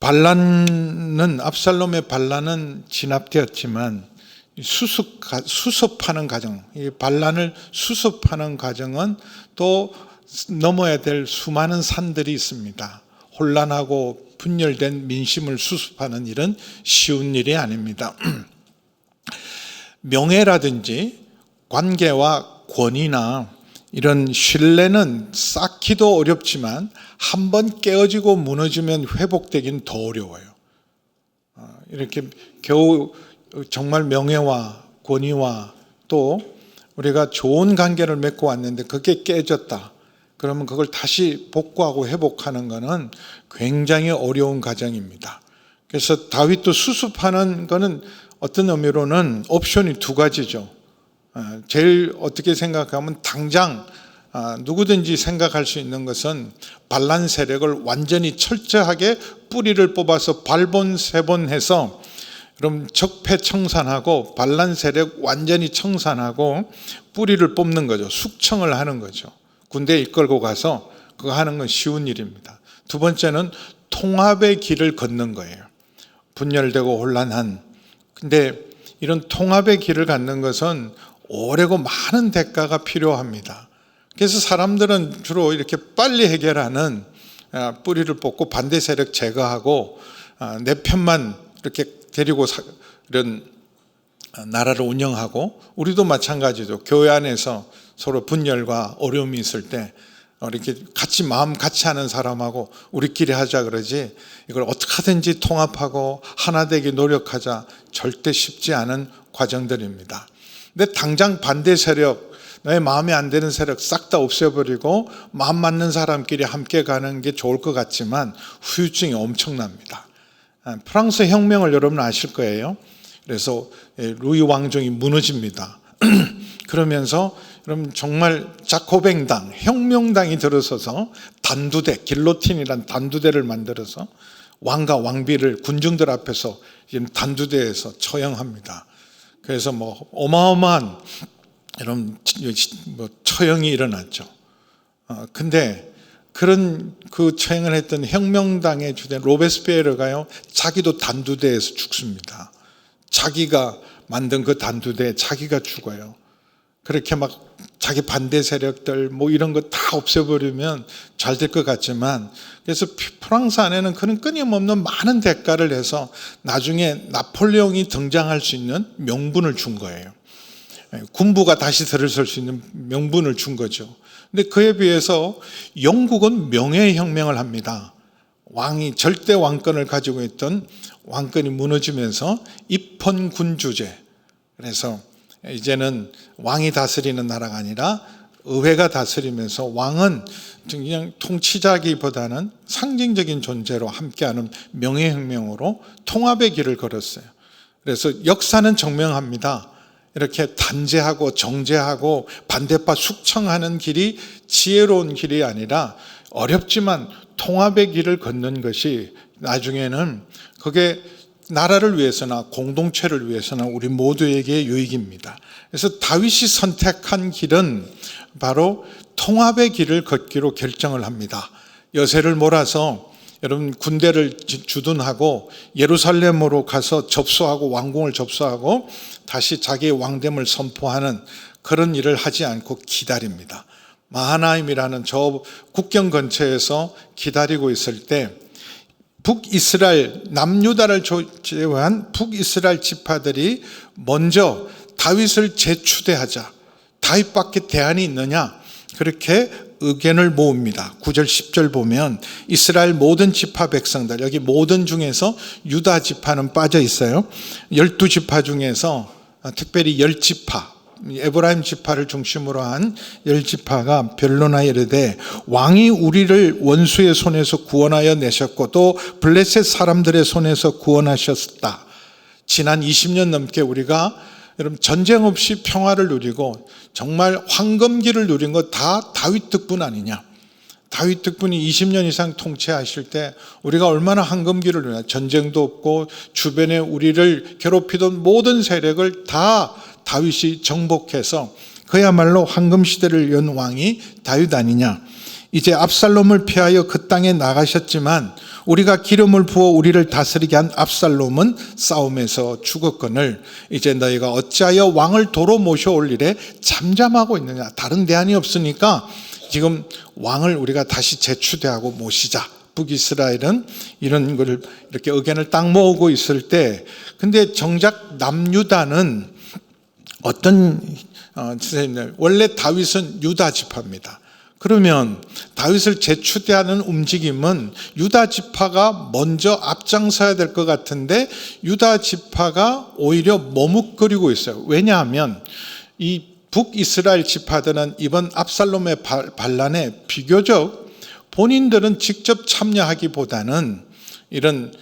압살롬의 반란은 진압되었지만 수습하는 과정, 이 반란을 수습하는 과정은 또 넘어야 될 수많은 산들이 있습니다. 혼란하고 분열된 민심을 수습하는 일은 쉬운 일이 아닙니다. 명예라든지 관계와 권위나 이런 신뢰는 쌓기도 어렵지만 한번 깨어지고 무너지면 회복되긴 더 어려워요. 이렇게 겨우 정말 명예와 권위와 또 우리가 좋은 관계를 맺고 왔는데 그게 깨졌다. 그러면 그걸 다시 복구하고 회복하는 것은 굉장히 어려운 과정입니다. 그래서 다윗도 수습하는 것은 어떤 의미로는 옵션이 두 가지죠. 제일 어떻게 생각하면 당장 누구든지 생각할 수 있는 것은 반란 세력을 완전히 철저하게 뿌리를 뽑아서 발본세본해서 그럼 적폐청산하고 반란 세력 완전히 청산하고 뿌리를 뽑는 거죠. 숙청을 하는 거죠. 군대에 이끌고 가서 그거 하는 건 쉬운 일입니다. 두 번째는 통합의 길을 걷는 거예요. 분열되고 혼란한. 근데 이런 통합의 길을 갖는 것은 오래고 많은 대가가 필요합니다. 그래서 사람들은 주로 이렇게 빨리 해결하는 뿌리를 뽑고 반대 세력 제거하고 내 편만 이렇게 데리고 이런 나라를 운영하고, 우리도 마찬가지죠. 교회 안에서 서로 분열과 어려움이 있을 때 이렇게 같이 마음 같이 하는 사람하고 우리끼리 하자 그러지, 이걸 어떻게 하든지 통합하고 하나 되기 노력하자, 절대 쉽지 않은 과정들입니다. 근데 당장 반대 세력, 너의 마음에 안 드는 세력 싹 다 없애버리고 마음 맞는 사람끼리 함께 가는 게 좋을 것 같지만 후유증이 엄청납니다. 프랑스 혁명을 여러분 아실 거예요. 그래서 루이 왕정이 무너집니다. 그러면서 여러분 정말 자코뱅당, 혁명당이 들어서서 단두대, 길로틴이란 단두대를 만들어서 왕과 왕비를 군중들 앞에서 단두대에서 처형합니다. 그래서 어마어마한 이런 처형이 일어났죠. 근데 그런 그 처형을 했던 혁명당의 주된 로베스피에르가요, 자기도 단두대에서 죽습니다. 자기가 만든 그 단두대에 자기가 죽어요. 그렇게 자기 반대 세력들 이런 거 다 없애버리면 잘 될 것 같지만, 그래서 프랑스 안에는 그런 끊임없는 많은 대가를 해서 나중에 나폴레옹이 등장할 수 있는 명분을 준 거예요. 군부가 다시 들어설 수 있는 명분을 준 거죠. 근데 그에 비해서 영국은 명예혁명을 합니다. 왕이 절대 왕권을 가지고 있던 왕권이 무너지면서 입헌군주제, 그래서 이제는 왕이 다스리는 나라가 아니라 의회가 다스리면서 왕은 그냥 통치자기보다는 상징적인 존재로 함께하는 명예혁명으로 통합의 길을 걸었어요. 그래서 역사는 증명합니다. 이렇게 단죄하고 정죄하고 반대파 숙청하는 길이 지혜로운 길이 아니라 어렵지만 통합의 길을 걷는 것이 나중에는 그게 나라를 위해서나 공동체를 위해서나 우리 모두에게 유익입니다. 그래서 다윗이 선택한 길은 바로 통합의 길을 걷기로 결정을 합니다. 여세를 몰아서 여러분 군대를 주둔하고 예루살렘으로 가서 접수하고 왕궁을 접수하고 다시 자기의 왕됨을 선포하는 그런 일을 하지 않고 기다립니다. 마하나임이라는 저 국경 근처에서 기다리고 있을 때 북이스라엘, 남유다를 제외한 북이스라엘 지파들이 먼저 다윗을 재추대하자, 다윗밖에 대안이 있느냐, 그렇게 의견을 모읍니다. 9절 10절 보면 이스라엘 모든 지파 백성들, 여기 모든 중에서 유다 지파는 빠져 있어요. 12지파 중에서 특별히 10지파, 에브라임 지파를 중심으로 한 10지파가 변론하여 이르되, 왕이 우리를 원수의 손에서 구원하여 내셨고 또 블레셋 사람들의 손에서 구원하셨다. 지난 20년 넘게 우리가 여러분 전쟁 없이 평화를 누리고 정말 황금기를 누린 거 다 다윗 덕분 아니냐. 다윗 덕분이 20년 이상 통치하실 때 우리가 얼마나 황금기를 누리냐. 전쟁도 없고 주변에 우리를 괴롭히던 모든 세력을 다 다윗이 정복해서 그야말로 황금시대를 연 왕이 다윗 아니냐. 이제 압살롬을 피하여 그 땅에 나가셨지만 우리가 기름을 부어 우리를 다스리게 한 압살롬은 싸움에서 죽었거늘 이제 너희가 어찌하여 왕을 도로 모셔올 일에 잠잠하고 있느냐. 다른 대안이 없으니까 지금 왕을 우리가 다시 재추대하고 모시자. 북이스라엘은 이런 거를 이렇게 의견을 딱 모으고 있을 때, 근데 정작 남유다는 어떤 원래 다윗은 유다 지파입니다. 그러면 다윗을 재추대하는 움직임은 유다 지파가 먼저 앞장서야 될 것 같은데 유다 지파가 오히려 머뭇거리고 있어요. 왜냐하면 이 북이스라엘 지파들은 이번 압살롬의 반란에 비교적 본인들은 직접 참여하기보다는 이런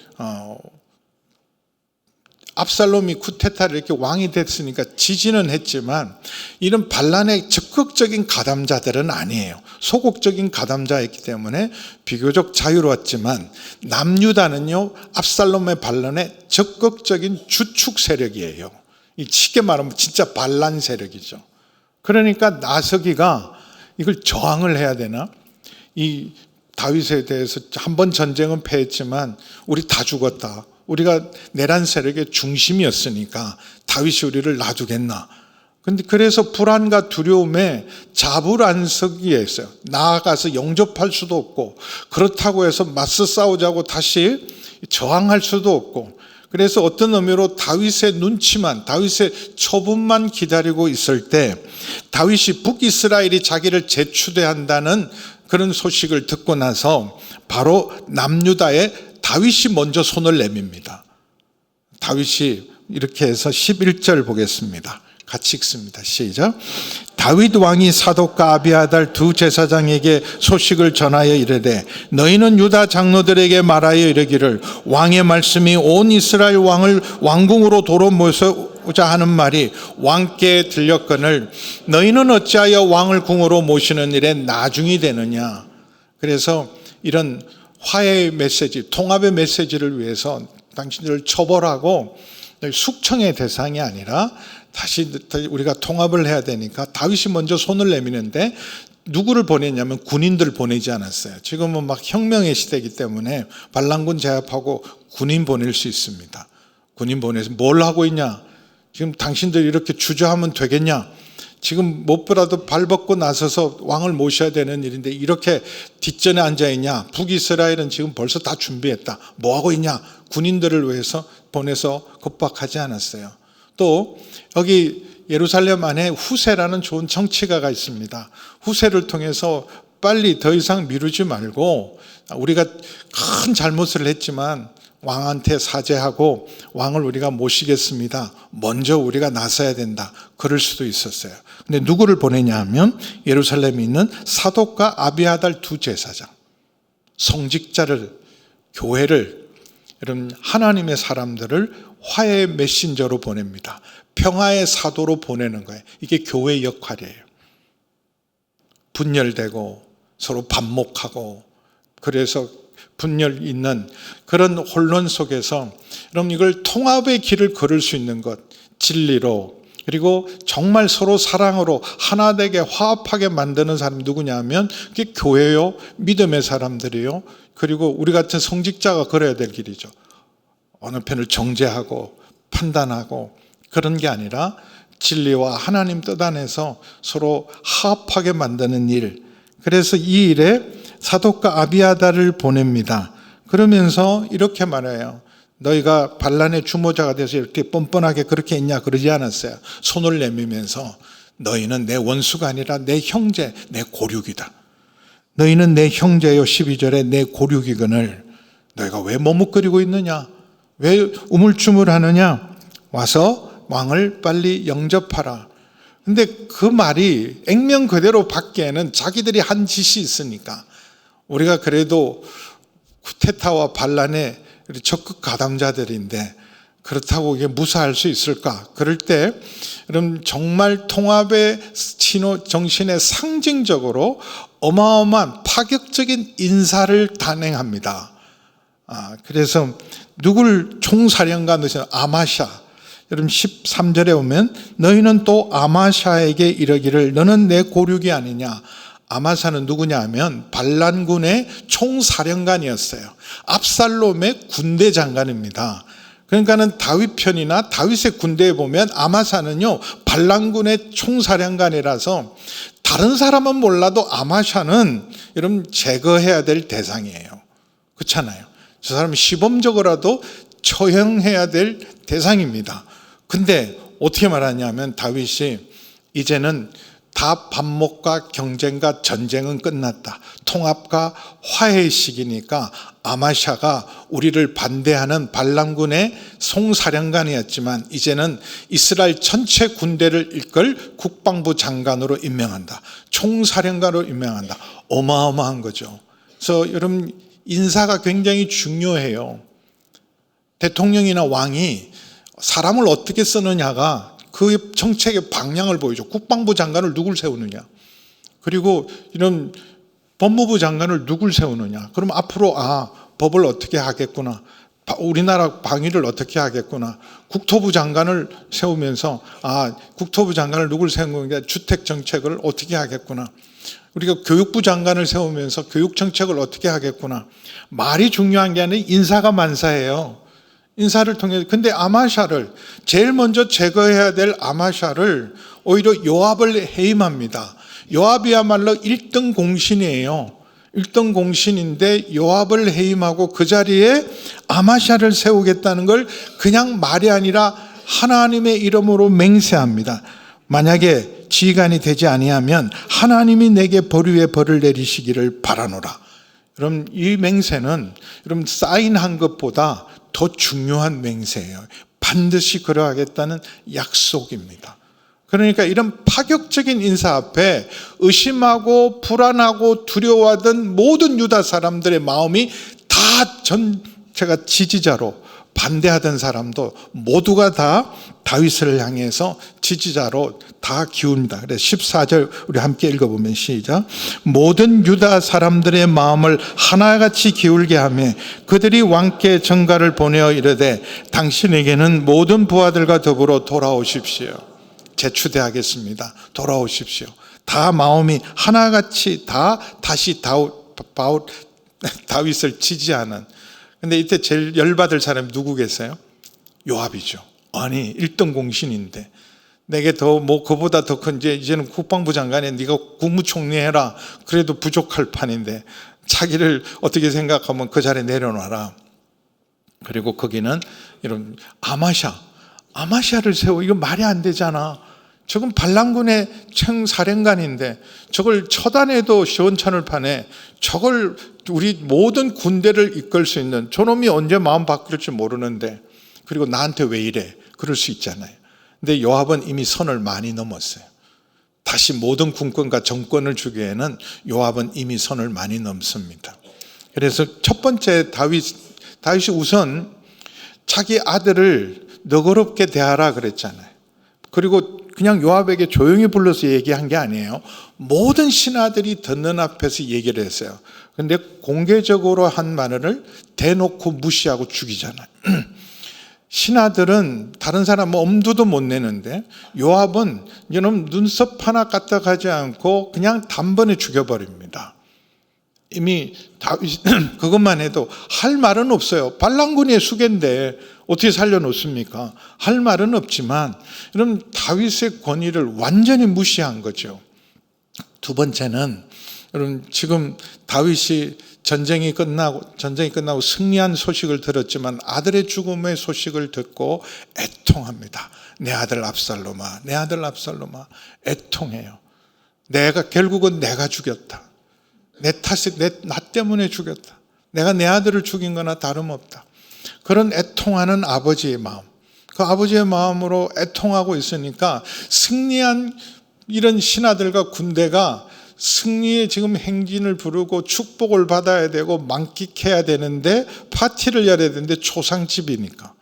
압살롬이 쿠데타를 이렇게 왕이 됐으니까 지지는 했지만 이런 반란의 적극적인 가담자들은 아니에요. 소극적인 가담자였기 때문에 비교적 자유로웠지만 남유다는요, 압살롬의 반란의 적극적인 주축 세력이에요. 쉽게 말하면 진짜 반란 세력이죠. 그러니까 나서기가 이걸 저항을 해야 되나? 이 다윗에 대해서 한 번 전쟁은 패했지만 우리 다 죽었다. 우리가 내란 세력의 중심이었으니까 다윗이 우리를 놔두겠나. 근데 그래서 불안과 두려움에 자불안석이에 있어요. 나아가서 영접할 수도 없고, 그렇다고 해서 맞서 싸우자고 다시 저항할 수도 없고, 그래서 어떤 의미로 다윗의 눈치만, 다윗의 처분만 기다리고 있을 때 다윗이 북이스라엘이 자기를 재추대한다는 그런 소식을 듣고 나서 바로 남유다에 다윗이 먼저 손을 내밉니다. 다윗이 이렇게 해서 11절 보겠습니다. 같이 읽습니다. 시작. 다윗 왕이 사독과 아비아달 두 제사장에게 소식을 전하여 이르되 너희는 유다 장로들에게 말하여 이르기를 왕의 말씀이 온 이스라엘 왕을 왕궁으로 도로 모셔오자 하는 말이 왕께 들렸거늘 너희는 어찌하여 왕을 궁으로 모시는 일에 나중이 되느냐. 그래서 이런 화해의 메시지, 통합의 메시지를 위해서 당신들을 처벌하고 숙청의 대상이 아니라 다시 우리가 통합을 해야 되니까 다윗이 먼저 손을 내미는데 누구를 보냈냐면 군인들 보내지 않았어요. 지금은 막 혁명의 시대이기 때문에 반란군 제압하고 군인 보낼 수 있습니다. 군인 보내서 뭘 하고 있냐? 지금 당신들이 이렇게 주저하면 되겠냐? 지금 무엇보다도 발벗고 나서서 왕을 모셔야 되는 일인데 이렇게 뒷전에 앉아있냐? 북이스라엘은 지금 벌써 다 준비했다. 뭐하고 있냐? 군인들을 위해서 보내서 겁박하지 않았어요. 또 여기 예루살렘 안에 후세라는 좋은 정치가가 있습니다. 후세를 통해서 빨리 더 이상 미루지 말고 우리가 큰 잘못을 했지만 왕한테 사죄하고 왕을 우리가 모시겠습니다. 먼저 우리가 나서야 된다. 그럴 수도 있었어요. 근데 누구를 보내냐 하면 예루살렘에 있는 사독과 아비아달 두 제사장, 성직자를, 교회를, 이런 하나님의 사람들을 화해의 메신저로 보냅니다. 평화의 사도로 보내는 거예요. 이게 교회의 역할이에요. 분열되고 서로 반목하고 그래서 분열 있는 그런 혼론 속에서 여러분 이걸 통합의 길을 걸을 수 있는 것, 진리로, 그리고 정말 서로 사랑으로 하나 되게 화합하게 만드는 사람이 누구냐 하면 그게 교회요, 믿음의 사람들이요, 그리고 우리 같은 성직자가 걸어야 될 길이죠. 어느 편을 정죄하고 판단하고 그런 게 아니라 진리와 하나님 뜻 안에서 서로 화합하게 만드는 일. 그래서 이 일에 사독과 아비아달을 보냅니다. 그러면서 이렇게 말해요. 너희가 반란의 주모자가 돼서 이렇게 뻔뻔하게 그렇게 했냐 그러지 않았어요. 손을 내밀면서 너희는 내 원수가 아니라 내 형제, 내 고륙이다. 너희는 내 형제요, 12절에 내 고륙이거늘 너희가 왜 머뭇거리고 있느냐? 왜 우물쭈물하느냐? 와서 왕을 빨리 영접하라. 근데 그 말이 액면 그대로 받기에는 자기들이 한 짓이 있으니까 우리가 그래도 쿠데타와 반란의 적극 가담자들인데 그렇다고 이게 무사할 수 있을까? 그럴 때 그럼 정말 통합의 신호 정신의 상징적으로 어마어마한 파격적인 인사를 단행합니다. 그래서 누굴 총사령관 되신 아마샤, 여러분 13절에 보면 너희는 또 아마샤에게 이르기를 너는 내 고륙이 아니냐? 아마샤는 누구냐 하면 반란군의 총사령관이었어요. 압살롬의 군대 장관입니다. 그러니까는 다윗 편이나 다윗의 군대에 보면 아마샤는요 반란군의 총사령관이라서 다른 사람은 몰라도 아마샤는 여러분 제거해야 될 대상이에요. 그렇잖아요. 저 사람은 시범적으로라도 처형해야 될 대상입니다. 근데 어떻게 말하냐면 다윗이 이제는 다 반목과 경쟁과 전쟁은 끝났다. 통합과 화해의 시기니까 아마샤가 우리를 반대하는 반란군의 송사령관이었지만 이제는 이스라엘 전체 군대를 이끌 국방부 장관으로 임명한다. 총사령관으로 임명한다. 어마어마한 거죠. 그래서 여러분 인사가 굉장히 중요해요. 대통령이나 왕이 사람을 어떻게 쓰느냐가 그 정책의 방향을 보여줘. 국방부 장관을 누굴 세우느냐, 그리고 이런 법무부 장관을 누굴 세우느냐. 그럼 앞으로 법을 어떻게 하겠구나, 우리나라 방위를 어떻게 하겠구나. 국토부 장관을 세우면서 국토부 장관을 누굴 세우느냐, 주택 정책을 어떻게 하겠구나. 우리가 교육부 장관을 세우면서 교육 정책을 어떻게 하겠구나. 말이 중요한 게 아니라 인사가 만사예요. 인사를 통해. 근데 아마샤를 제일 먼저 제거해야 될 아마샤를 오히려 요압을 해임합니다. 요압이야말로 1등 공신이에요. 1등 공신인데 요압을 해임하고 그 자리에 아마샤를 세우겠다는 걸 그냥 말이 아니라 하나님의 이름으로 맹세합니다. 만약에 지휘관이 되지 아니하면 하나님이 내게 벌 위에 벌을 내리시기를 바라노라. 여러분 이 맹세는 여러분 사인한 것보다 더 중요한 맹세예요. 반드시 그러하겠다는 약속입니다. 그러니까 이런 파격적인 인사 앞에 의심하고 불안하고 두려워하던 모든 유다 사람들의 마음이 다 전체가 지지자로, 반대하던 사람도 모두가 다 다윗을 향해서 지지자로 다 기웁니다. 그래서 14절 우리 함께 읽어보면 시작. 모든 유다 사람들의 마음을 하나같이 기울게 하며 그들이 왕께 전가를 보내어 이르되 당신에게는 모든 부하들과 더불어 돌아오십시오. 재추대하겠습니다. 돌아오십시오. 다 마음이 하나같이 다 다시 다윗을 지지하는. 근데 이때 제일 열받을 사람이 누구 계세요? 요압이죠. 아니 1등 공신인데 내게 더 그보다 더 큰 이제는 국방부 장관에 네가 국무총리 해라. 그래도 부족할 판인데 자기를 어떻게 생각하면 그 자리에 내려놔라. 그리고 거기는 이런 아마샤를 세워. 이거 말이 안 되잖아. 저건 반란군의 총사령관인데 저걸 처단해도 시원찮을 판에 저걸 우리 모든 군대를 이끌 수 있는 저놈이 언제 마음 바뀔지 모르는데, 그리고 나한테 왜 이래, 그럴 수 있잖아요. 근데 요압은 이미 선을 많이 넘었어요. 다시 모든 군권과 정권을 주기에는 요압은 이미 선을 많이 넘습니다. 그래서 첫 번째 다윗이 우선 자기 아들을 너그럽게 대하라 그랬잖아요. 그리고 그냥 요압에게 조용히 불러서 얘기한 게 아니에요. 모든 신하들이 듣는 앞에서 얘기를 했어요. 그런데 공개적으로 한 말을 대놓고 무시하고 죽이잖아요. 신하들은 다른 사람 엄두도 못 내는데 요압은 이놈 눈썹 하나 까딱하지 않고 그냥 단번에 죽여버립니다. 이미 다윗 그것만 해도 할 말은 없어요. 반란군의 수괴인데 어떻게 살려놓습니까? 할 말은 없지만 여러분 다윗의 권위를 완전히 무시한 거죠. 두 번째는 여러분 지금 다윗이 전쟁이 끝나고 승리한 소식을 들었지만 아들의 죽음의 소식을 듣고 애통합니다. 내 아들 압살롬아, 내 아들 압살롬아. 애통해요. 결국은 내가 죽였다. 나 때문에 죽였다. 내가 내 아들을 죽인 거나 다름없다. 그런 애통하는 아버지의 마음, 그 아버지의 마음으로 애통하고 있으니까 승리한 이런 신하들과 군대가 승리의 지금 행진을 부르고 축복을 받아야 되고 만끽해야 되는데 파티를 열어야 되는데 초상집이니까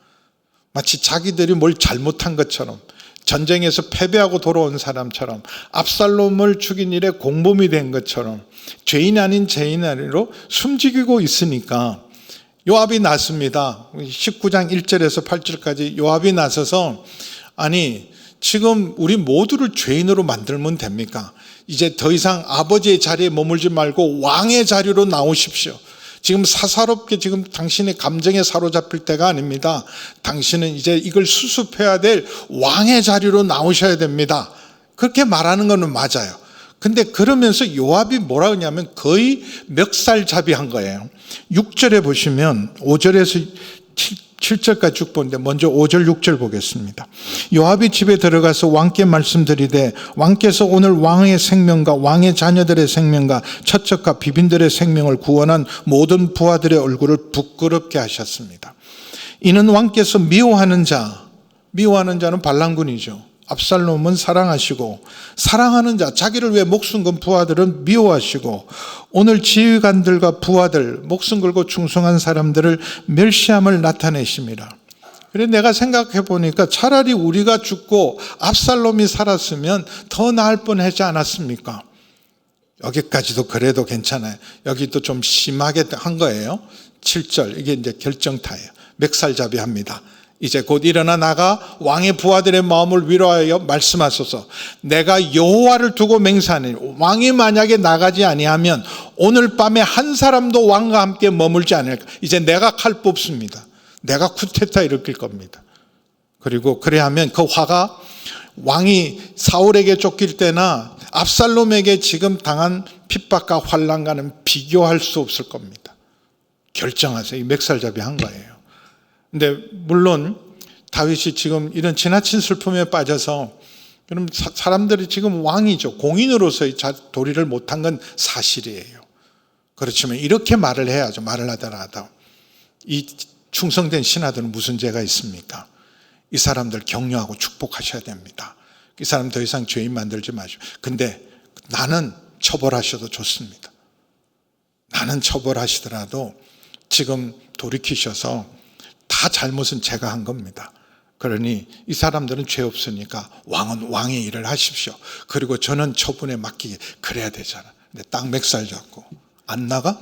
마치 자기들이 뭘 잘못한 것처럼, 전쟁에서 패배하고 돌아온 사람처럼, 압살롬을 죽인 일에 공범이 된 것처럼 죄인 아닌 죄인으로 숨지기고 있으니까 요압이 났습니다. 19장 1절에서 8절까지 요압이 나서서 아니 지금 우리 모두를 죄인으로 만들면 됩니까? 이제 더 이상 아버지의 자리에 머물지 말고 왕의 자리로 나오십시오. 지금 사사롭게 지금 당신의 감정에 사로잡힐 때가 아닙니다. 당신은 이제 이걸 수습해야 될 왕의 자리로 나오셔야 됩니다. 그렇게 말하는 것은 맞아요. 근데 그러면서 요압이 뭐라 하냐면 거의 멱살잡이한 거예요. 6절에 보시면 5절에서 7절까지 쭉 보는데 먼저 5절 6절 보겠습니다. 요압이 집에 들어가서 왕께 말씀드리되 왕께서 오늘 왕의 생명과 왕의 자녀들의 생명과 처첩과 비빈들의 생명을 구원한 모든 부하들의 얼굴을 부끄럽게 하셨습니다. 이는 왕께서 미워하는 자는 발람군이죠. 압살롬은 사랑하시고 사랑하는 자, 자기를 위해 목숨 건 부하들은 미워하시고 오늘 지휘관들과 부하들, 목숨 걸고 충성한 사람들을 멸시함을 나타내십니다. 그래서 내가 생각해 보니까 차라리 우리가 죽고 압살롬이 살았으면 더 나을 뻔하지 않았습니까? 여기까지도 그래도 괜찮아요. 여기도 좀 심하게 한 거예요. 7절, 이게 이제 결정타예요. 멱살잡이 합니다. 이제 곧 일어나 나가 왕의 부하들의 마음을 위로하여 말씀하소서. 내가 여호와를 두고 맹세하니 왕이 만약에 나가지 아니하면 오늘 밤에 한 사람도 왕과 함께 머물지 않을까. 이제 내가 칼 뽑습니다. 내가 쿠데타 일으킬 겁니다. 그리고 그래야 하면 그 화가 왕이 사울에게 쫓길 때나 압살롬에게 지금 당한 핍박과 환난과는 비교할 수 없을 겁니다. 결정하세요. 이 멱살잡이 한 거예요. 근데 물론 다윗이 지금 이런 지나친 슬픔에 빠져서 그럼 사람들이 지금 왕이죠. 공인으로서의 도리를 못한 건 사실이에요. 그렇지만 이렇게 말을 해야죠. 말을 하더라도 이 충성된 신하들은 무슨 죄가 있습니까? 이 사람들 격려하고 축복하셔야 됩니다. 이 사람 더 이상 죄인 만들지 마시고. 근데 나는 처벌하셔도 좋습니다. 나는 처벌하시더라도 지금 돌이키셔서 다 잘못은 제가 한 겁니다. 그러니 이 사람들은 죄 없으니까 왕은 왕의 일을 하십시오. 그리고 저는 처분에 맡기게 그래야 되잖아. 근데 딱 멱살 잡고 안 나가?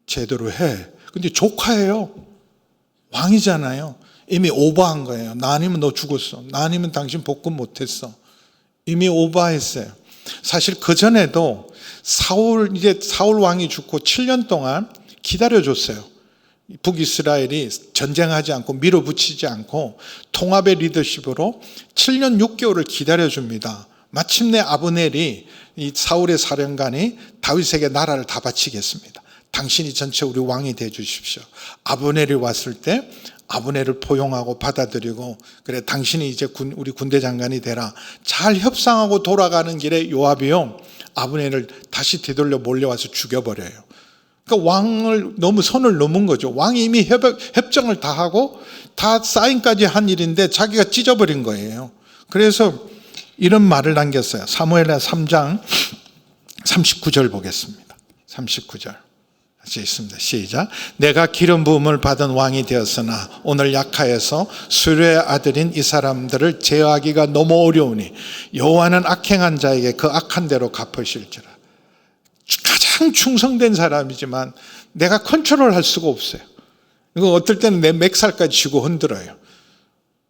제대로 해. 근데 조카예요. 왕이잖아요. 이미 오버한 거예요. 나 아니면 너 죽었어. 나 아니면 당신 복권 못했어. 이미 오버했어요. 사실 그 전에도 사울 왕이 죽고 7년 동안 기다려줬어요. 북이스라엘이 전쟁하지 않고 밀어붙이지 않고 통합의 리더십으로 7년 6개월을 기다려줍니다. 마침내 아브넬이 이 사울의 사령관이 다윗에게 나라를 다 바치겠습니다. 당신이 전체 우리 왕이 돼 주십시오. 아브넬이 왔을 때 아브넬을 포용하고 받아들이고 그래 당신이 이제 우리 군대 장관이 되라. 잘 협상하고 돌아가는 길에 요압이요 아브넬을 다시 되돌려 몰려와서 죽여버려요. 그러니까 왕을 너무 선을 넘은 거죠. 왕이 이미 협정을 다 하고 다 사인까지 한 일인데 자기가 찢어버린 거예요. 그래서 이런 말을 남겼어요. 사무엘하 3장 39절 보겠습니다. 39절 같이 있습니다. 시작. 내가 기름 부음을 받은 왕이 되었으나 오늘 약하여서 수르의 아들인 이 사람들을 제어하기가 너무 어려우니 여호와는 악행한 자에게 그 악한 대로 갚으실지라. 가장 충성된 사람이지만 내가 컨트롤할 수가 없어요. 이거 어떨 때는 내 멱살까지 쥐고 흔들어요.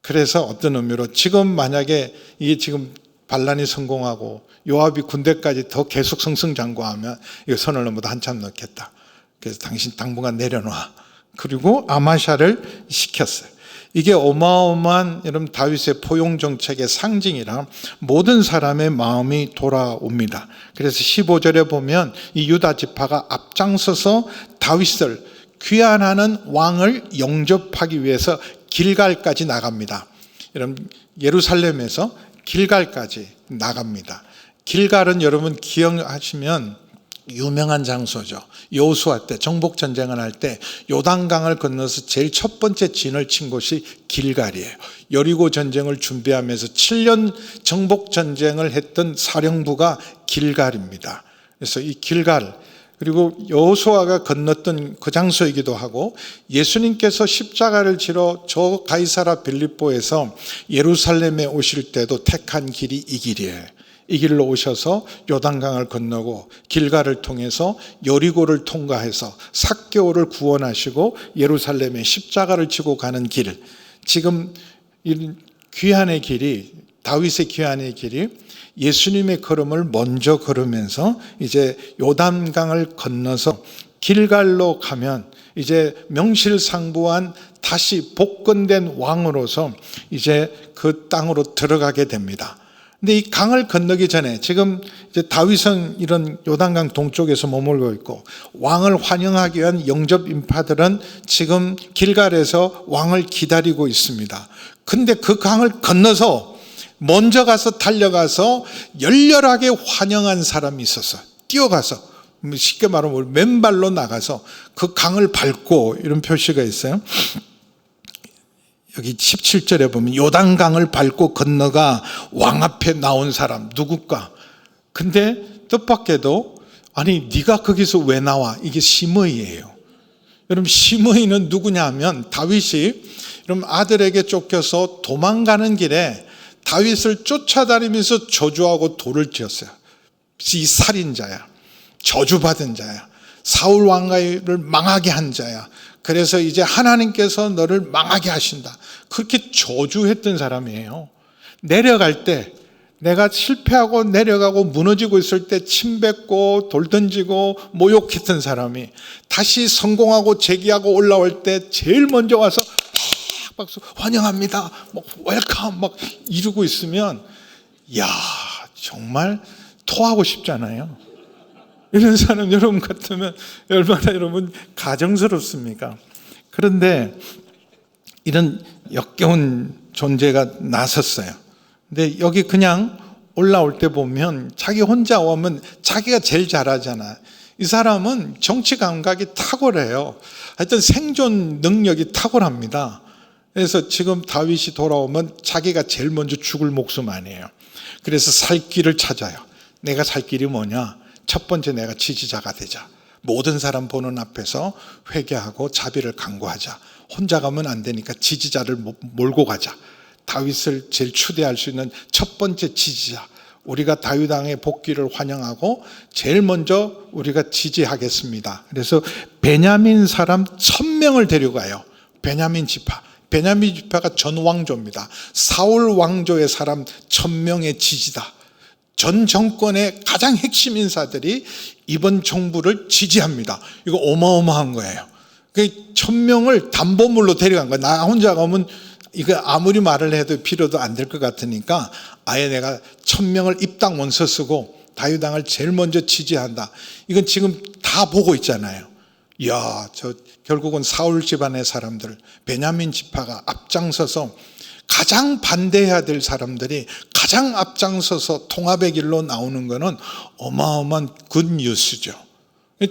그래서 어떤 의미로 지금 만약에 이게 지금 반란이 성공하고 요압이 군대까지 더 계속 승승장구하면 이거 선을 넘어도 한참 넣겠다. 그래서 당신 당분간 내려놔. 그리고 아마샤를 시켰어요. 이게 어마어마한 여러분 다윗의 포용 정책의 상징이라 모든 사람의 마음이 돌아옵니다. 그래서 15절에 보면 이 유다 지파가 앞장서서 다윗을 귀환하는 왕을 영접하기 위해서 길갈까지 나갑니다. 여러분 예루살렘에서 길갈까지 나갑니다. 길갈은 여러분 기억하시면 유명한 장소죠. 여호수아 때 정복 전쟁을 할 때 요단강을 건너서 제일 첫 번째 진을 친 곳이 길갈이에요. 여리고 전쟁을 준비하면서 7년 정복 전쟁을 했던 사령부가 길갈입니다. 그래서 이 길갈 그리고 여호수아가 건넜던 그 장소이기도 하고 예수님께서 십자가를 지러 저 가이사라 빌립보에서 예루살렘에 오실 때도 택한 길이 이 길이에요. 이 길로 오셔서 요단강을 건너고 길갈을 통해서 여리고를 통과해서 삭개오를 구원하시고 예루살렘에 십자가를 지고 가는 길. 지금 이 귀환의 길이 다윗의 귀환의 길이 예수님의 걸음을 먼저 걸으면서 이제 요단강을 건너서 길갈로 가면 이제 명실상부한 다시 복권된 왕으로서 이제 그 땅으로 들어가게 됩니다. 근데 이 강을 건너기 전에 지금 이제 다윗은 이런 요단강 동쪽에서 머물고 있고 왕을 환영하기 위한 영접 인파들은 지금 길갈에서 왕을 기다리고 있습니다. 근데 그 강을 건너서 먼저 가서 달려가서 열렬하게 환영한 사람이 있었어요. 뛰어가서 쉽게 말하면 맨발로 나가서 그 강을 밟고 이런 표시가 있어요. 여기 17절에 보면 요단강을 밟고 건너가 왕 앞에 나온 사람 누굴까? 근데 뜻밖에도 아니 네가 거기서 왜 나와? 이게 시므이예요. 여러분 시므이는 누구냐 하면 다윗이 여러분 아들에게 쫓겨서 도망가는 길에 다윗을 쫓아다니면서 저주하고 돌을 지었어요. 이 살인자야. 저주받은 자야. 사울 왕가를 망하게 한 자야. 그래서 이제 하나님께서 너를 망하게 하신다. 그렇게 저주했던 사람이에요. 내려갈 때 내가 실패하고 내려가고 무너지고 있을 때 침뱉고 돌 던지고 모욕했던 사람이 다시 성공하고 재기하고 올라올 때 제일 먼저 와서 박수 환영합니다. 막 웰컴 막 이러고 있으면 야 정말 토하고 싶잖아요. 이런 사람 여러분 같으면 얼마나 여러분 가정스럽습니까? 그런데 이런 역겨운 존재가 나섰어요. 근데 여기 그냥 올라올 때 보면 자기 혼자 오면 자기가 제일 잘하잖아. 이 사람은 정치 감각이 탁월해요. 하여튼 생존 능력이 탁월합니다. 그래서 지금 다윗이 돌아오면 자기가 제일 먼저 죽을 목숨 아니에요. 그래서 살 길을 찾아요. 내가 살 길이 뭐냐? 첫 번째 내가 지지자가 되자. 모든 사람 보는 앞에서 회개하고 자비를 강구하자. 혼자 가면 안 되니까 지지자를 몰고 가자. 다윗을 제일 추대할 수 있는 첫 번째 지지자. 우리가 다윗 왕의 복귀를 환영하고 제일 먼저 우리가 지지하겠습니다. 그래서 베냐민 사람 1000명을 데려가요. 베냐민 지파. 베냐민 지파가 전 왕조입니다. 사울 왕조의 사람 1000명의 지지다. 전 정권의 가장 핵심 인사들이 이번 정부를 지지합니다. 이거 어마어마한 거예요. 1000명을 담보물로 데려간 거예요. 나 혼자 가면 이거 아무리 말을 해도 필요도 안 될 것 같으니까 아예 내가 1000명을 입당 원서 쓰고 다윗 왕을 제일 먼저 지지한다. 이건 지금 다 보고 있잖아요. 이야, 저 결국은 사울 집안의 사람들, 베냐민 지파가 앞장서서 가장 반대해야 될 사람들이 가장 앞장서서 통합의 길로 나오는 것은 어마어마한 굿뉴스죠.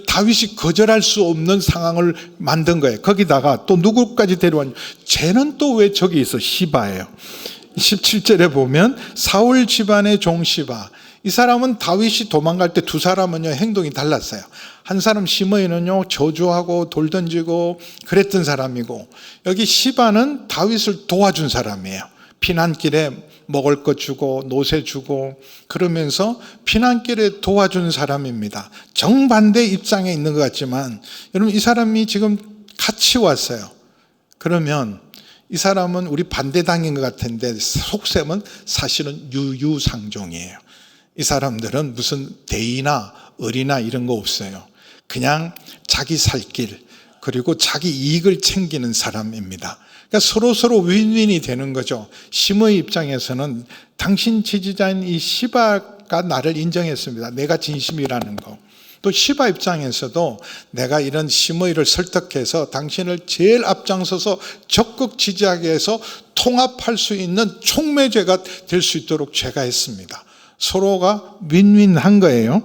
다윗이 거절할 수 없는 상황을 만든 거예요. 거기다가 또 누구까지 데려왔냐? 쟤는 또 왜 저기 있어? 시바예요. 17절에 보면 사울 집안의 종 시바. 이 사람은 다윗이 도망갈 때 두 사람은요 행동이 달랐어요. 한 사람 시므이는요 저주하고 돌 던지고 그랬던 사람이고, 여기 시바는 다윗을 도와준 사람이에요. 피난길에 먹을 것 주고 노새 주고 그러면서 피난길에 도와준 사람입니다. 정반대 입장에 있는 것 같지만 여러분 이 사람이 지금 같이 왔어요. 그러면 이 사람은 우리 반대당인 것 같은데 속셈은 사실은 유유상종이에요. 이 사람들은 무슨 대의나 의리나 이런 거 없어요. 그냥 자기 살 길 그리고 자기 이익을 챙기는 사람입니다. 그러니까 서로 윈윈이 되는 거죠. 시므이 입장에서는 당신 지지자인 이 시바가 나를 인정했습니다. 내가 진심이라는 거. 또 시바 입장에서도 내가 이런 시므이를 설득해서 당신을 제일 앞장서서 적극 지지하게 해서 통합할 수 있는 촉매제가 될 수 있도록 제가 했습니다. 서로가 윈윈한 거예요.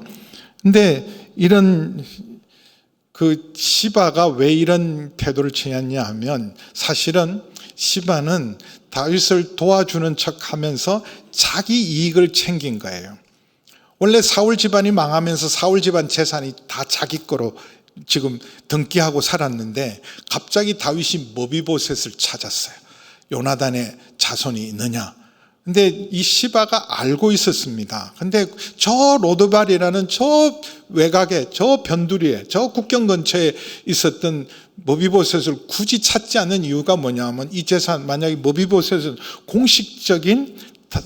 근데 이런 그 시바가 왜 이런 태도를 취했냐 하면 사실은 시바는 다윗을 도와주는 척 하면서 자기 이익을 챙긴 거예요. 원래 사울 집안이 망하면서 사울 집안 재산이 다 자기 거로 지금 등기하고 살았는데 갑자기 다윗이 머비보셋을 찾았어요. 요나단의 자손이 있느냐. 근데 이 시바가 알고 있었습니다. 근데 저 로드발이라는 저 외곽에, 저 변두리에, 저 국경 근처에 있었던 머비보셋을 굳이 찾지 않는 이유가 뭐냐면 이 재산, 만약에 머비보셋은 공식적인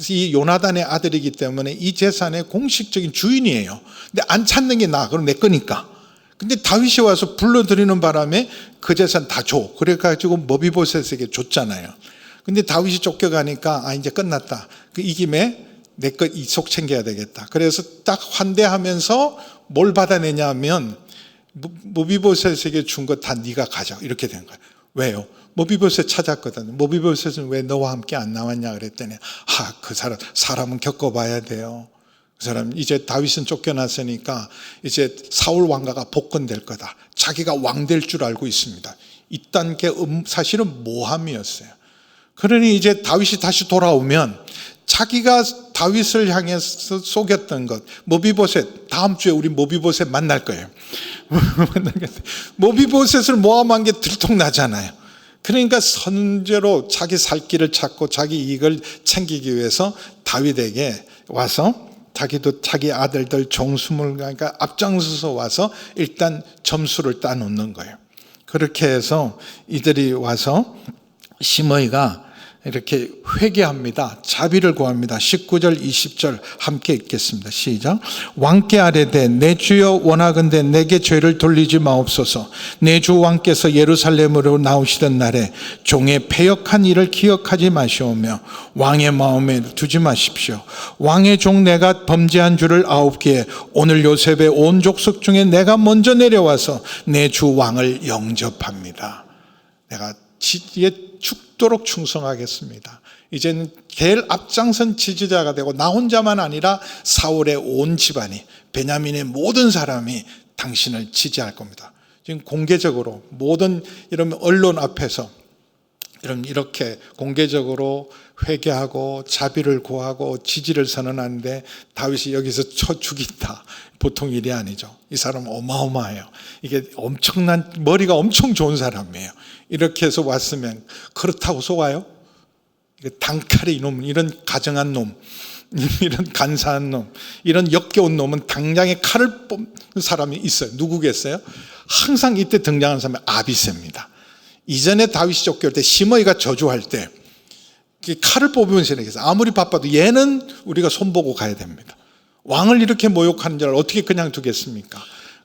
이 요나단의 아들이기 때문에 이 재산의 공식적인 주인이에요. 근데 안 찾는 게 나. 그럼 내 거니까. 근데 다윗이 와서 불러들이는 바람에 그 재산 다 줘. 그래가지고 머비보셋에게 줬잖아요. 근데 다윗이 쫓겨가니까 이제 끝났다. 이 김에 내 것 이속 챙겨야 되겠다. 그래서 딱 환대하면서 뭘 받아내냐면 머비보셋에게 준 거 다 네가 가져. 이렇게 된 거예요. 왜요? 머비보셋 찾았거든. 머비보셋은 왜 너와 함께 안 나왔냐 그랬더니 그 사람은 겪어봐야 돼요. 그 사람 이제 다윗은 쫓겨났으니까 이제 사울 왕가가 복권될 거다. 자기가 왕 될 줄 알고 있습니다. 이딴 게 사실은 모함이었어요. 그러니 이제 다윗이 다시 돌아오면 자기가 다윗을 향해서 속였던 것, 머비보셋, 다음 주에 우리 머비보셋 만날 거예요. 머비보셋을 모함한 게 들통나잖아요. 그러니까 선제로 자기 살 길을 찾고 자기 이익을 챙기기 위해서 다윗에게 와서 자기도 자기 아들들 종수물 그러니까 앞장서서 와서 일단 점수를 따놓는 거예요. 그렇게 해서 이들이 와서 시므이가 이렇게 회개합니다. 자비를 구합니다. 19절 20절 함께 읽겠습니다. 시작. 왕께 아뢰되 내 주여 원하건대 내게 죄를 돌리지 마옵소서. 내 주 왕께서 예루살렘으로 나오시던 날에 종의 패역한 일을 기억하지 마시오며 왕의 마음에 두지 마십시오. 왕의 종 내가 범죄한 줄을 아옵기에 오늘 요셉의 온 족속 중에 내가 먼저 내려와서 내 주 왕을 영접합니다. 내가 지지에 죽도록 충성하겠습니다. 이제는 제일 앞장선 지지자가 되고 나 혼자만 아니라 사울의 온 집안이 베냐민의 모든 사람이 당신을 지지할 겁니다. 지금 공개적으로 모든 이런 언론 앞에서 이렇게 공개적으로 회개하고 자비를 구하고 지지를 선언하는데 다윗이 여기서 쳐 죽인다. 보통 일이 아니죠. 이 사람 어마어마해요. 이게 엄청난 머리가 엄청 좋은 사람이에요. 이렇게 해서 왔으면 그렇다고 속아요? 단칼에 이놈, 이런 가정한 놈, 이런 간사한 놈, 이런 역겨운 놈은 당장에 칼을 뽑는 사람이 있어요. 누구겠어요? 항상 이때 등장하는 사람이 아비새입니다. 이전에 다윗이 쫓겨올 때 시므이가 저주할 때 칼을 뽑으면서 얘기했어요. 아무리 바빠도 얘는 우리가 손보고 가야 됩니다. 왕을 이렇게 모욕하는 자를 어떻게 그냥 두겠습니까?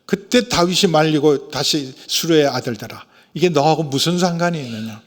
그때 다윗이 말리고 다시 수르의 아들들아, 이게 너하고 무슨 상관이 있느냐?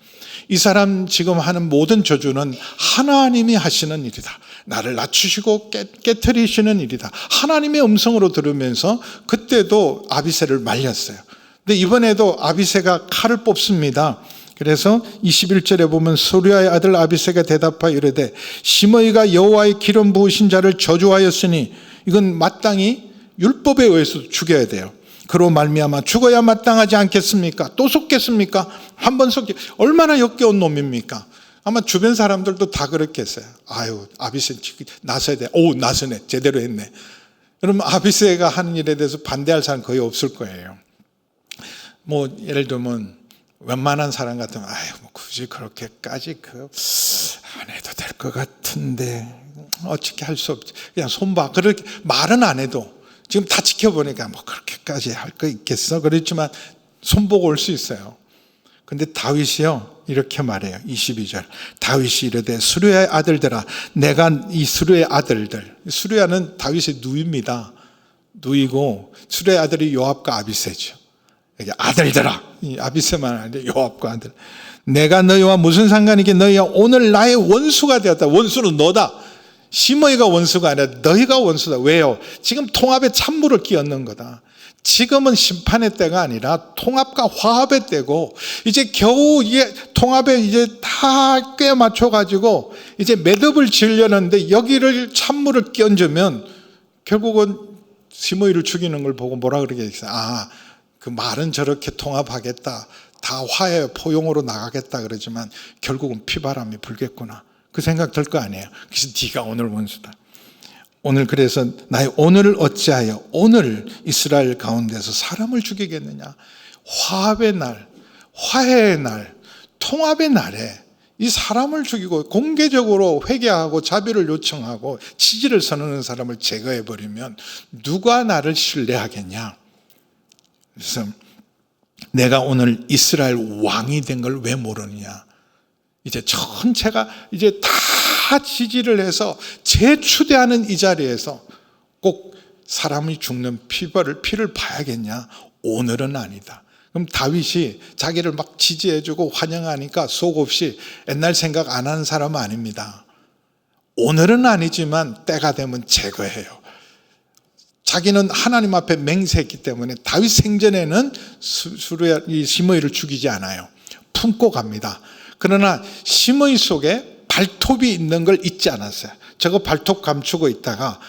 이 사람 지금 하는 모든 저주는 하나님이 하시는 일이다. 나를 낮추시고 깨트리시는 일이다. 하나님의 음성으로 들으면서 그때도 아비새를 말렸어요. 근데 이번에도 아비새가 칼을 뽑습니다. 그래서 21절에 보면 소리아의 아들 아비새가 대답하여 이르되 시므이가 여호와의 기름 부으신 자를 저주하였으니 이건 마땅히 율법에 의해서 죽여야 돼요. 그로 말미암아 죽어야 마땅하지 않겠습니까? 또 속겠습니까? 한 번 속게 얼마나 역겨운 놈입니까? 아마 주변 사람들도 다 그렇겠어요. 아유, 아비새 나서야 돼. 오, 나서네. 제대로 했네. 그러면 아비새가 하는 일에 대해서 반대할 사람 거의 없을 거예요. 뭐 예를 들면 웬만한 사람 같으면 뭐 굳이 그렇게까지 안 해도 될 것 같은데 어떻게 할 수 없지. 그냥 손봐. 그렇게 말은 안 해도 지금 다 지켜보니까 뭐 그렇게까지 할 거 있겠어? 그렇지만 손보고 올 수 있어요. 근데 다윗이요 이렇게 말해요. 22절 다윗이 이르되 수르야의 아들들아 내가 이 수르의 아들들, 수르야는 다윗의 누이입니다. 누이고 수르의 아들이 요압과 아비새죠. 여기 아들들아, 이 아비새만 아닌데 요압과 아들, 내가 너희와 무슨 상관이게? 너희가 오늘 나의 원수가 되었다. 원수는 너다. 시므이가 원수가 아니라 너희가 원수다. 왜요? 지금 통합에 찬물을 끼얹는 거다. 지금은 심판의 때가 아니라 통합과 화합의 때고 이제 겨우 이게 통합에 이제 다 꽤 맞춰가지고 이제 매듭을 지으려는데 여기를 찬물을 끼얹으면 결국은 시므이를 죽이는 걸 보고 뭐라 그러겠어요? 그 말은 저렇게 통합하겠다, 다 화해 포용으로 나가겠다 그러지만 결국은 피바람이 불겠구나. 그 생각 들 거 아니에요. 그래서 네가 오늘 원수다. 오늘 그래서 나의 오늘을 어찌하여 오늘 이스라엘 가운데서 사람을 죽이겠느냐. 화합의 날, 화해의 날, 통합의 날에 이 사람을 죽이고 공개적으로 회개하고 자비를 요청하고 지지를 선언하는 사람을 제거해버리면 누가 나를 신뢰하겠냐. 그래서 내가 오늘 이스라엘 왕이 된 걸 왜 모르느냐. 이제 전체가 이제 다 다 지지를 해서 재추대하는 이 자리에서 꼭 사람이 죽는 피를 봐야겠냐? 오늘은 아니다. 그럼 다윗이 자기를 막 지지해주고 환영하니까 속없이 옛날 생각 안 하는 사람은 아닙니다. 오늘은 아니지만 때가 되면 제거해요. 자기는 하나님 앞에 맹세했기 때문에 다윗 생전에는 시므이를 죽이지 않아요. 품고 갑니다. 그러나 시므이 속에 발톱이 있는 걸 잊지 않았어요. 저거 발톱 감추고 있다가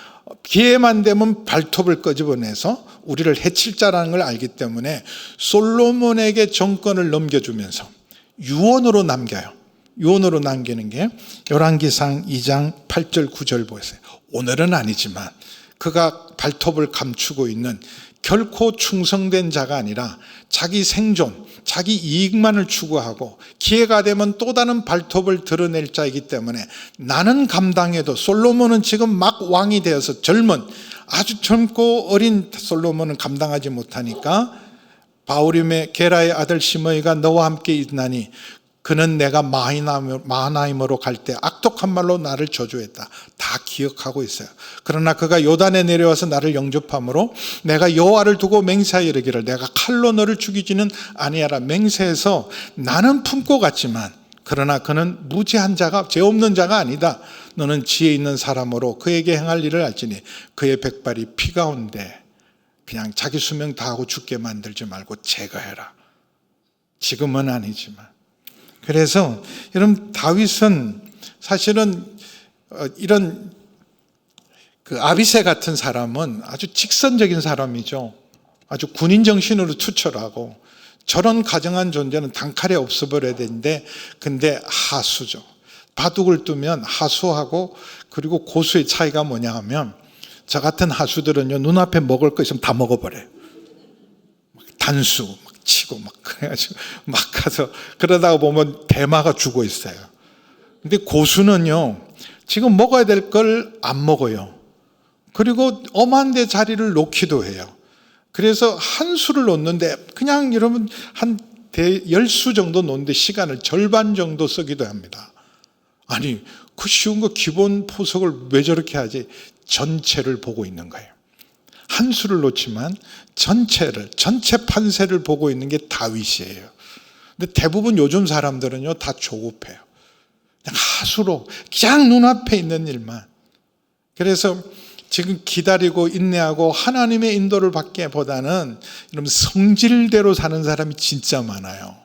기회만 되면 발톱을 끄집어내서 우리를 해칠 자라는 걸 알기 때문에 솔로몬에게 정권을 넘겨주면서 유언으로 남겨요. 유언으로 남기는 게 열왕기상 2장 8절 9절 보세요. 오늘은 아니지만 그가 발톱을 감추고 있는 결코 충성된 자가 아니라 자기 생존, 자기 이익만을 추구하고 기회가 되면 또 다른 발톱을 드러낼 자이기 때문에 나는 감당해도, 솔로몬은 지금 막 왕이 되어서 젊은, 아주 젊고 어린 솔로몬은 감당하지 못하니까 바울임의 게라의 아들 시므이가 너와 함께 있나니 그는 내가 마하나임으로 갈 때 악독한 말로 나를 저주했다. 다 기억하고 있어요. 그러나 그가 요단에 내려와서 나를 영접함으로 내가 여호와를 두고 맹세하여 이르기를 내가 칼로 너를 죽이지는 아니하라. 맹세해서 나는 품고 갔지만 그러나 그는 무지한 자가, 죄 없는 자가 아니다. 너는 지혜 있는 사람으로 그에게 행할 일을 알지니 그의 백발이 피 가운데 그냥 자기 수명 다하고 죽게 만들지 말고 제거해라. 지금은 아니지만. 그래서 여러분, 다윗은 사실은 이런 그 아비새 같은 사람은 아주 직선적인 사람이죠. 아주 군인 정신으로 투철하고 저런 가정한 존재는 단칼에 없어버려야 되는데, 근데 하수죠. 바둑을 두면 하수하고 그리고 고수의 차이가 뭐냐 하면, 저 같은 하수들은요, 눈앞에 먹을 거 있으면 다 먹어버려요. 단수 막 치고 막 그래가지고 막 가서 그러다가 보면 대마가 죽어 있어요. 근데 고수는요, 지금 먹어야 될 걸 안 먹어요. 그리고 엄한 데 자리를 놓기도 해요. 그래서 한 수를 놓는데 그냥 여러분 한 10수 정도 놓는데 시간을 절반 정도 쓰기도 합니다. 아니, 그 쉬운 거 기본 포석을 왜 저렇게 하지? 전체를 보고 있는 거예요. 한 수를 놓지만 전체 판세를 보고 있는 게 다윗이에요. 근데 대부분 요즘 사람들은요, 다 조급해요. 그냥 하수로 그냥 눈앞에 있는 일만. 그래서 지금 기다리고 인내하고 하나님의 인도를 받기보다는 이런 성질대로 사는 사람이 진짜 많아요.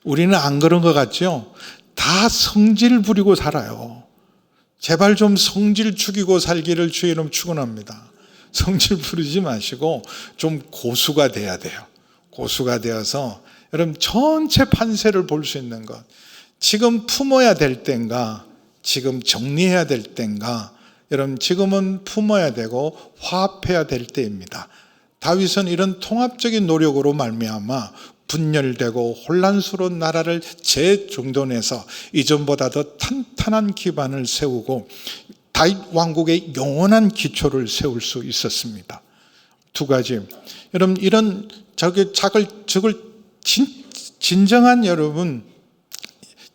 우리는 안 그런 것 같죠? 다 성질 부리고 살아요. 제발 좀 성질 죽이고 살기를 주의 이름 축원합니다. 성질 부리지 마시고 좀 고수가 돼야 돼요. 고수가 되어서 여러분 전체 판세를 볼 수 있는 것. 지금 품어야 될 때인가, 지금 정리해야 될 때인가. 여러분, 지금은 품어야 되고 화합해야 될 때입니다. 다윗은 이런 통합적인 노력으로 말미암아 분열되고 혼란스러운 나라를 재정돈해서 이전보다 더 탄탄한 기반을 세우고 다윗 왕국의 영원한 기초를 세울 수 있었습니다. 두 가지. 여러분, 이런 진정한 여러분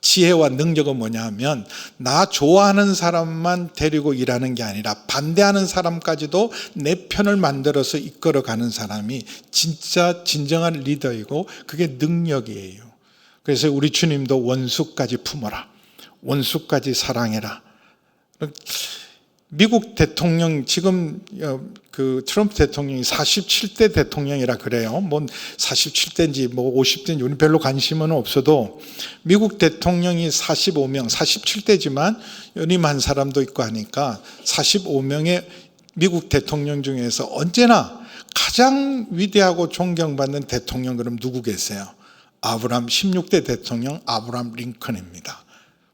지혜와 능력은 뭐냐 하면, 나 좋아하는 사람만 데리고 일하는 게 아니라 반대하는 사람까지도 내 편을 만들어서 이끌어가는 사람이 진짜 진정한 리더이고 그게 능력이에요. 그래서 우리 주님도 원수까지 품어라, 원수까지 사랑해라. 미국 대통령, 지금 그 트럼프 대통령이 47대 대통령이라 그래요. 뭐 47대인지 뭐 50대인지 우리 별로 관심은 없어도 미국 대통령이 45명, 47대지만 연임한 사람도 있고 하니까 45명의 미국 대통령 중에서 언제나 가장 위대하고 존경받는 대통령, 그럼 누구 계세요? 아브라함, 16대 대통령 아브라함 링컨입니다.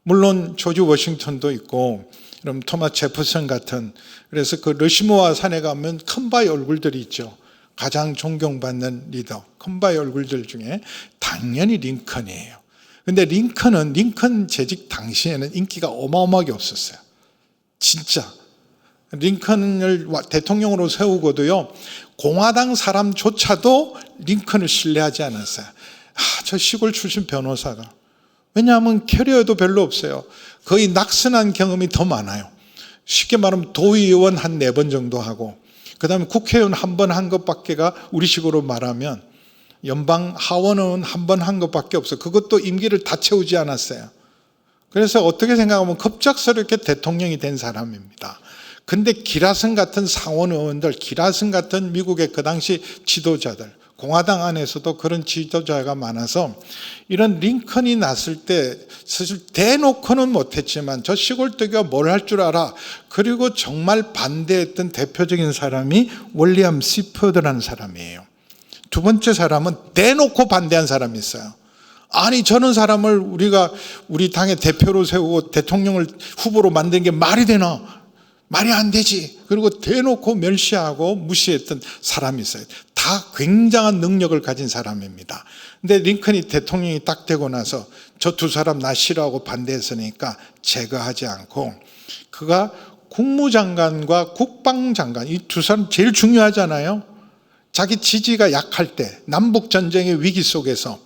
물론 조지 워싱턴도 있고, 그럼 토마스 제퍼슨 같은, 그래서 그 러시모아 산에 가면 큰 바위 얼굴들이 있죠. 가장 존경받는 리더, 큰 바위 얼굴들 중에 당연히 링컨이에요. 근데 링컨 재직 당시에는 인기가 어마어마하게 없었어요. 진짜. 링컨을 대통령으로 세우고도요, 공화당 사람조차도 링컨을 신뢰하지 않았어요. 저 시골 출신 변호사가 왜냐하면 캐리어도 별로 없어요. 거의 낙선한 경험이 더 많아요. 쉽게 말하면 도의원 한 4번 정도 하고, 그 다음에 국회의원 한 번 한 것밖에가 우리식으로 말하면 연방 하원의원 한 번 한 것밖에 없어요. 그것도 임기를 다 채우지 않았어요. 그래서 어떻게 생각하면 급작스럽게 대통령이 된 사람입니다. 근데 기라슨 같은 상원의원들, 기라슨 같은 미국의 그 당시 지도자들, 공화당 안에서도 그런 지도자가 많아서 이런 링컨이 났을 때 사실 대놓고는 못했지만 저 시골뜨기가 뭘 할 줄 알아. 그리고 정말 반대했던 대표적인 사람이 윌리엄 시퍼드라는 사람이에요. 두 번째 사람은 대놓고 반대한 사람이 있어요. 아니 저런 사람을 우리가 우리 당의 대표로 세우고 대통령을 후보로 만든 게 말이 되나? 말이 안 되지. 그리고 대놓고 멸시하고 무시했던 사람이 있어요. 다 굉장한 능력을 가진 사람입니다. 근데 링컨이 대통령이 딱 되고 나서 저 두 사람 나 싫어하고 반대했으니까 제거하지 않고 그가 국무장관과 국방장관 이 두 사람 제일 중요하잖아요. 자기 지지가 약할 때 남북전쟁의 위기 속에서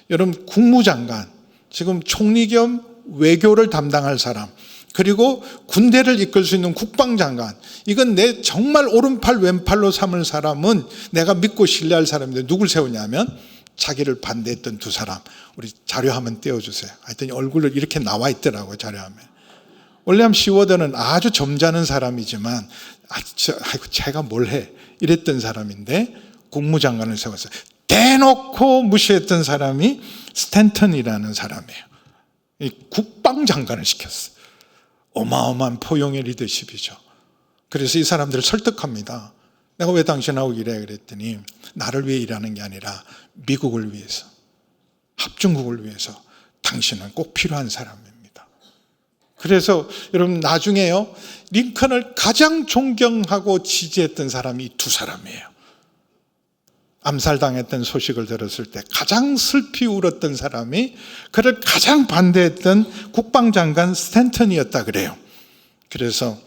여러분 국무장관 지금 총리 겸 외교를 담당할 사람 그리고 군대를 이끌 수 있는 국방장관 이건 내 정말 오른팔 왼팔로 삼을 사람은 내가 믿고 신뢰할 사람인데 누굴 세우냐면 자기를 반대했던 두 사람. 우리 자료 한번 띄워주세요. 하여튼 얼굴을 이렇게 나와 있더라고요. 자료화면. 윌리엄 시워드는 아주 점잖은 사람이지만 아이고 제가 뭘 해 이랬던 사람인데 국무장관을 세웠어요. 대놓고 무시했던 사람이 스탠턴이라는 사람이에요. 국방장관을 시켰어요. 어마어마한 포용의 리더십이죠. 그래서 이 사람들을 설득합니다. 내가 왜 당신하고 일해? 그랬더니 나를 위해 일하는 게 아니라 미국을 위해서, 합중국을 위해서 당신은 꼭 필요한 사람입니다. 그래서 여러분 나중에요 링컨을 가장 존경하고 지지했던 사람이 두 사람이에요. 암살당했던 소식을 들었을 때 가장 슬피 울었던 사람이 그를 가장 반대했던 국방장관 스탠턴이었다 그래요. 그래서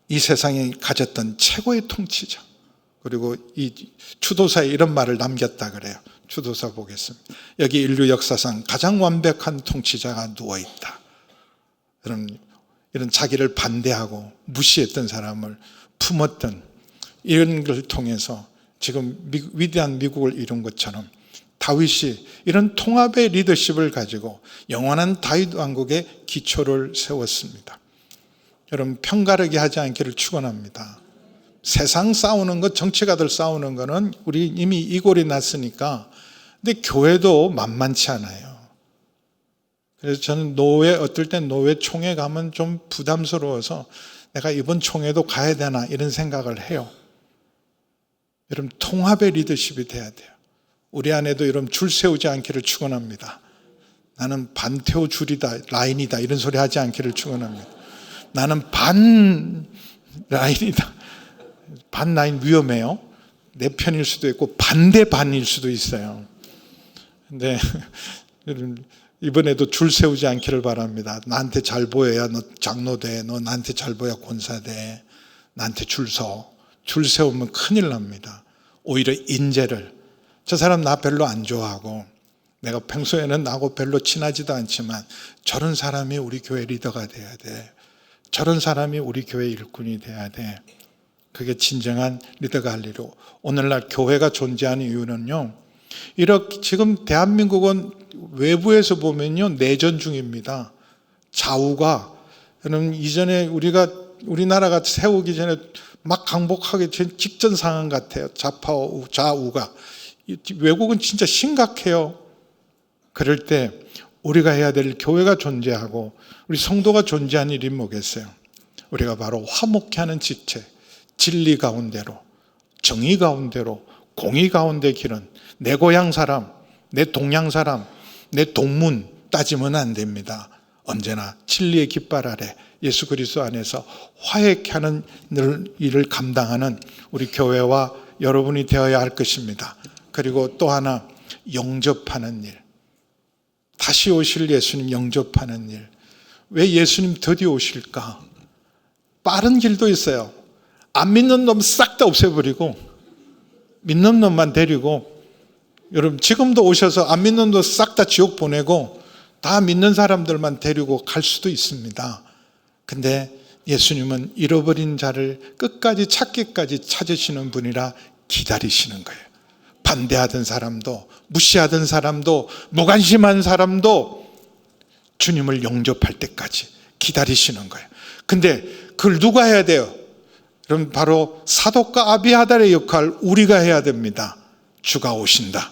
이 세상에 가졌던 최고의 통치자 그리고 이 추도사에 이런 말을 남겼다 그래요. 추도사 보겠습니다. 여기 인류 역사상 가장 완벽한 통치자가 누워있다. 이런 자기를 반대하고 무시했던 사람을 품었던 이런 걸 통해서 지금 위대한 미국을 이룬 것처럼 다윗이 이런 통합의 리더십을 가지고 영원한 다윗 왕국의 기초를 세웠습니다. 여러분 편가르기 하지 않기를 축원합니다. 세상 싸우는 것, 정치가들 싸우는 거는 우리 이미 이골이 났으니까 근데 교회도 만만치 않아요. 그래서 저는 어떨 땐 노회 총회 가면 좀 부담스러워서 내가 이번 총회도 가야 되나 이런 생각을 해요. 여러분 통합의 리더십이 돼야 돼요. 우리 안에도 여러분 줄 세우지 않기를 축원합니다. 나는 반태호 줄이다 라인이다 이런 소리 하지 않기를 축원합니다. 나는 반 라인이다. 반 라인 위험해요. 내 편일 수도 있고 반대 반일 수도 있어요. 근데 이번에도 줄 세우지 않기를 바랍니다. 나한테 잘 보여야 너 장로 돼. 너 나한테 잘 보여야 권사 돼. 나한테 줄 서. 줄 세우면 큰일 납니다. 오히려 인재를 저 사람 나 별로 안 좋아하고 내가 평소에는 나하고 별로 친하지도 않지만 저런 사람이 우리 교회 리더가 돼야 돼. 저런 사람이 우리 교회 일꾼이 돼야 돼. 그게 진정한 리더가 할 일이고 오늘날 교회가 존재하는 이유는요. 이렇게 지금 대한민국은 외부에서 보면요 내전 중입니다. 좌우가 여러분 이전에 우리나라가 세우기 전에 막 강복하기 직전 상황 같아요. 좌우가 외국은 진짜 심각해요. 그럴 때 우리가 해야 될 교회가 존재하고 우리 성도가 존재하는 일이 뭐겠어요? 우리가 바로 화목케 하는 지체, 진리 가운데로, 정의 가운데로, 공의 가운데 기른 내 고향 사람, 내 동양 사람, 내 동문 따지면 안 됩니다. 언제나 진리의 깃발 아래 예수 그리스도 안에서 화해케 하는 일을 감당하는 우리 교회와 여러분이 되어야 할 것입니다. 그리고 또 하나 영접하는 일. 다시 오실 예수님 영접하는 일. 왜 예수님 드디어 오실까? 빠른 길도 있어요. 안 믿는 놈 싹 다 없애버리고 믿는 놈만 데리고 여러분 지금도 오셔서 안 믿는 놈 싹 다 지옥 보내고 다 믿는 사람들만 데리고 갈 수도 있습니다. 근데 예수님은 잃어버린 자를 끝까지 찾기까지 찾으시는 분이라 기다리시는 거예요. 반대하던 사람도, 무시하던 사람도, 무관심한 사람도 주님을 영접할 때까지 기다리시는 거예요. 근데 그걸 누가 해야 돼요? 그럼 바로 사독과 아비아달의 역할 우리가 해야 됩니다. 주가 오신다.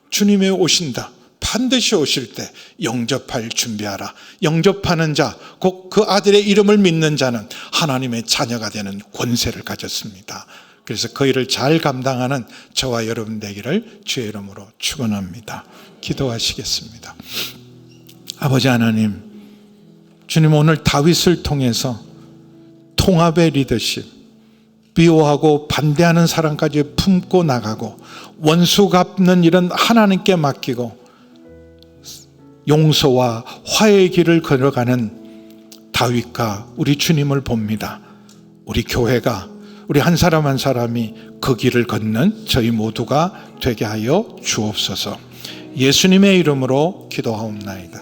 주님이 오신다. 반드시 오실 때 영접할 준비하라. 영접하는 자, 곧 그 아들의 이름을 믿는 자는 하나님의 자녀가 되는 권세를 가졌습니다. 그래서 그 일을 잘 감당하는 저와 여러분 되기를 주의 이름으로 축원합니다. 기도하시겠습니다. 아버지 하나님, 주님 오늘 다윗을 통해서 통합의 리더십, 비호하고 반대하는 사람까지 품고 나가고 원수 갚는 일은 하나님께 맡기고 용서와 화해의 길을 걸어가는 다윗과 우리 주님을 봅니다. 우리 교회가, 우리 한 사람 한 사람이 그 길을 걷는 저희 모두가 되게 하여 주옵소서. 예수님의 이름으로 기도하옵나이다.